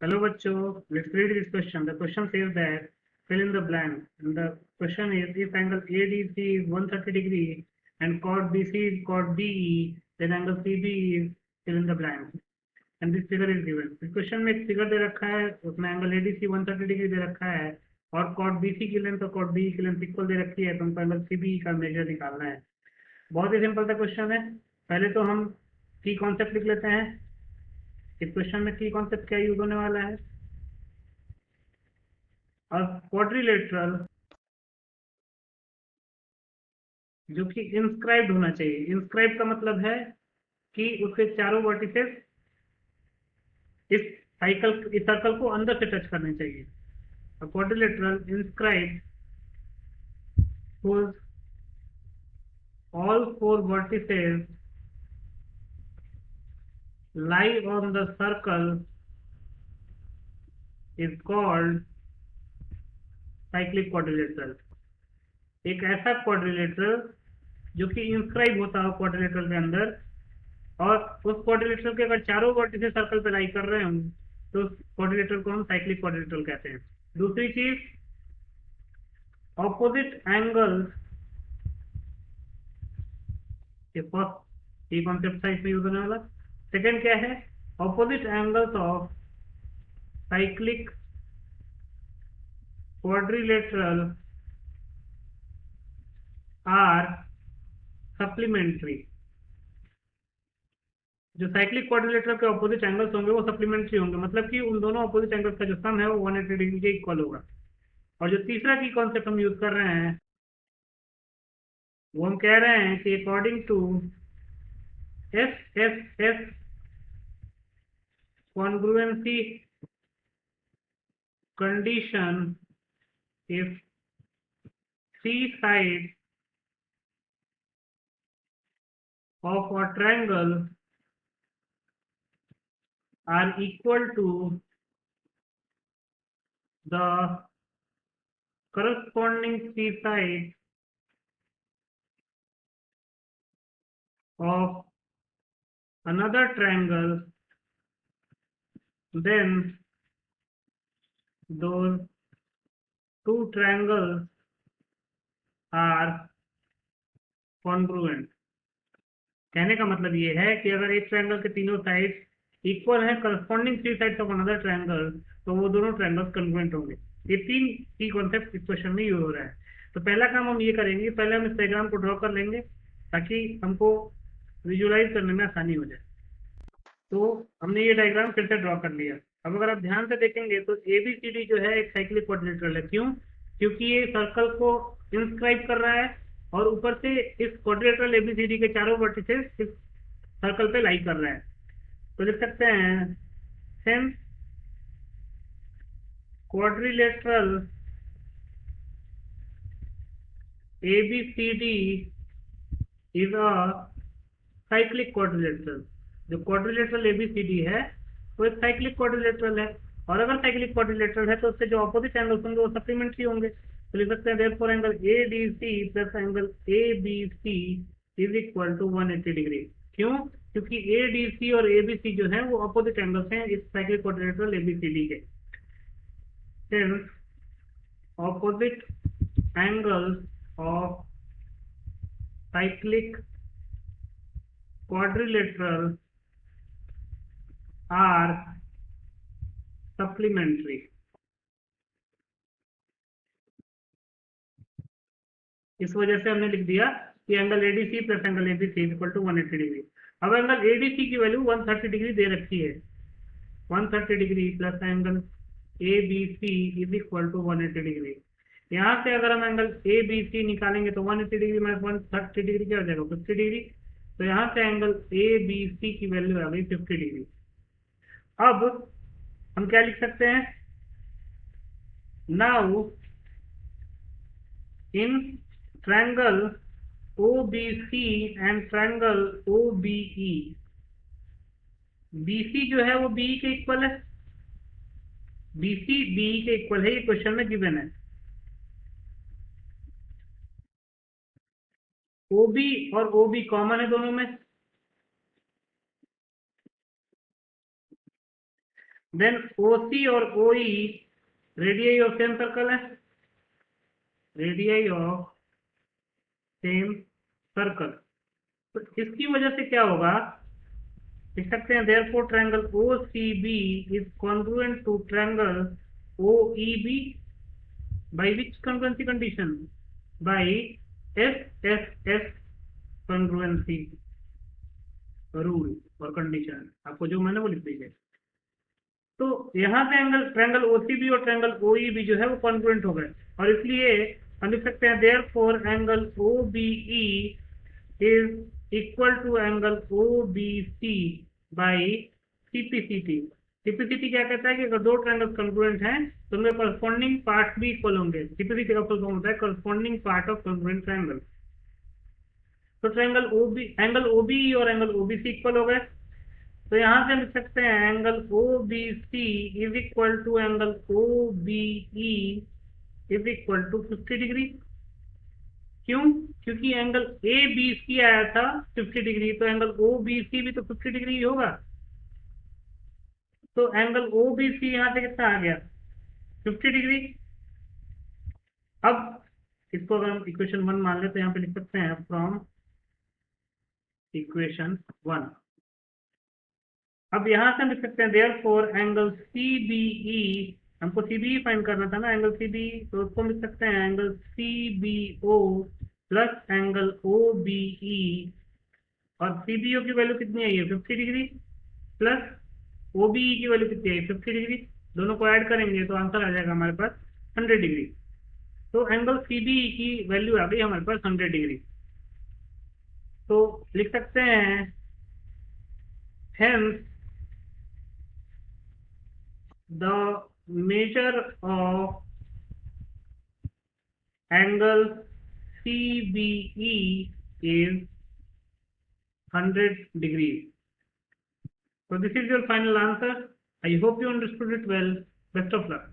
Hello, bachcho. Let's read this question. The question says that fill in the blank. And the question is if angle ADC is 130 degree and chord BC is chord DE, then angle CB is fill in the blank. And this figure is given. इस question में एक figure दे रखा है, उसमें angle ADC 130 degree दे रखा है और cot BC की लेंथ और कॉट बी की लेंथ इक्वल दे रखी है, तो हमको एंगल सीबी का मेजर निकालना है। बहुत ही सिंपल सा क्वेश्चन है। पहले तो हम की कॉन्सेप्ट लिख लेते हैं। इस क्वेश्चन में की कॉन्सेप्ट क्या यूज होने वाला है। और क्वाड्रिलेटरल जो कि इंस्क्राइब्ड होना चाहिए। इंस्क्राइब का मतलब है कि उसके चारों वर्टिसेस इस सर्कल को अंदर से टच करने चाहिए। Quadrilateral inscribe whose all four vertices lie on the circle is called cyclic quadrilateral। एक ऐसा क्वाड्रिलेटरल जो कि इंस्क्राइब होता हो क्वाड्रिलेटरल के अंदर, और उस क्वाड्रिलेटरल के अगर चारों वर्टिसेस सर्कल पे लाई कर रहे हों तो उस क्वाड्रिलेटरल को हम साइक्लिक क्वाड्रिलेटरल कहते हैं। दूसरी चीज, ऑपोजिट एंगल, ये फर्स्ट ये कॉन्सेप्ट था इसमें यूज होने वाला। सेकंड क्या है, opposite angles of cyclic quadrilateral are supplementary. जो साइक्लिक क्वाड्रिलेटरल के ऑपोजिट एंगल्स होंगे वो सप्लीमेंट्री होंगे, मतलब कि उन दोनों ऑपोजिट एंगल्स का जो सम है वो 180 डिग्री के इक्वल होगा। और जो तीसरा की कॉन्सेप्ट हम यूज कर रहे हैं वो हम कह रहे हैं कि according to S congruency condition, if three sides of a triangle are equal to the corresponding three sides of another triangle, then those two triangles are congruent। कहने का मतलब ये है कि अगर एक ट्रायंगल के तीनों साइड इक्वल है corresponding three sides of another triangle, तो वो दोनों ट्रायंगल्स कन्ग्रुएंट होंगे। ये तीन की कॉन्सेप्ट इस क्वेश्चन में यूज हो रहा है। तो पहला काम हम ये करेंगे, पहले हम इस डायग्राम को ड्रॉ कर लेंगे ताकि हमको विजुअलाइज करने में आसानी हो जाए। तो हमने ये डायग्राम फिर से ड्रॉ कर लिया। अब अगर आप ध्यान से देखेंगे तो एबीसीडी जो है एक साइक्लिक क्वाड्रिलेटरल है। क्यों? क्योंकि ये सर्कल को इंस्क्राइब कर रहा है और ऊपर से इस क्वाड्रिलेटरल एबीसीडी के चारों वर्टिसेस इस सर्कल पे लाई कर रहा है। तो लिख सकते हैं since quadrilateral ABCD is a cyclic quadrilateral. जो क्वाड्रिलेटरल एबीसीडी है वो एक साइक्लिक क्वाड्रिलेटरल है, और अगर साइक्लिक क्वाड्रिलेटरल है तो उससे जो ऑपोजिट एंगल्स होंगे वो सप्लीमेंट्री होंगे। तो लिख सकते हैं therefore angle ADC plus angle ABC is equal to 180 degree. क्यों? क्योंकि एडीसी और एबीसी जो है वो ऑपोजिट एंगल्स हैं इस साइक्लिक क्वाड्रिलेटरल एबीसीडी के। Since opposite angles of cyclic quadrilateral are supplementary, इस वजह से हमने लिख दिया कि angle ADC plus angle ABC equal to 180 degree. अब एंगल एडीसी की वैल्यू 130 डिग्री दे रखी है। 130 degree plus angle ABC is equal to 180 degree. यहाँ से अगर हम एंगल एबीसी निकालेंगे तो 180 डिग्री माइनस 130 डिग्री क्या हो जाएगा, 50 डिग्री। तो यहाँ से एंगल एबीसी की वैल्यू आ गई 50 डिग्री। अब हम क्या लिख सकते हैं, now in triangle OBC and triangle OBE, BC जो है वो बीई के इक्वल है, बीसी बीई के इक्वल है, ये क्वेश्चन में गिवन है। ओबी और ओबी कॉमन है दोनों में, देन OC और OE radii of same circle है, रेडियई ऑफ सेम सर्कल। तो इसकी वजह से क्या होगा, लिख सकते हैं therefore triangle OCB is congruent to triangle OEB by which congruency condition, by SSS congruency rule और कंडीशन, आपको जो मैंने वो लिख दीजिए। तो यहाँ से एंगल ट्रायंगल OCB और ट्रायंगल OEB जो है वो कॉन्ग्रुएंट हो गए, और इसलिए हम लिख सकते हैं therefore angle OBE is equal to angle OBC by CPCT। CPCT क्या कहता है कि अगर दो ट्रायंगल्स कॉन्ग्रुएंट हैं तो उनमें करस्पॉन्डिंग पार्ट भी इक्वल होंगे। CPCT का फुल फॉर्म होता है corresponding part of congruent triangle. तो ट्रायंगल एंगल OBE और एंगल OBC इक्वल हो गए, तो यहां से हम लिख सकते हैं angle OBC is equal to angle OBE is equal to 50 degree. क्यों? क्योंकि एंगल ABC आया था 50 डिग्री, तो एंगल OBC भी तो 50 डिग्री ही होगा। तो एंगल OBC यहां से कितना आ गया, 50 डिग्री। अब इसको अगर हम इक्वेशन 1 मान ले तो यहाँ पे लिख सकते हैं फ्रॉम इक्वेशन 1। अब यहां से हम लिख सकते हैं therefore एंगल CBE, हमको CBE फाइंड करना था ना, एंगल CBE, तो उसको लिख सकते हैं angle CBO plus angle OBE, और CBO की वैल्यू कितनी आई है 50 डिग्री, प्लस OBE की वैल्यू कितनी आई 50 डिग्री, दोनों को ऐड करेंगे तो आंसर आ जाएगा हमारे पास 100 डिग्री। तो एंगल CBE की वैल्यू आ गई हमारे पास 100 डिग्री। तो लिख सकते हैं hence the measure of angle CBE is 100 degrees. So this is your final answer. I hope you understood it well. Best of luck.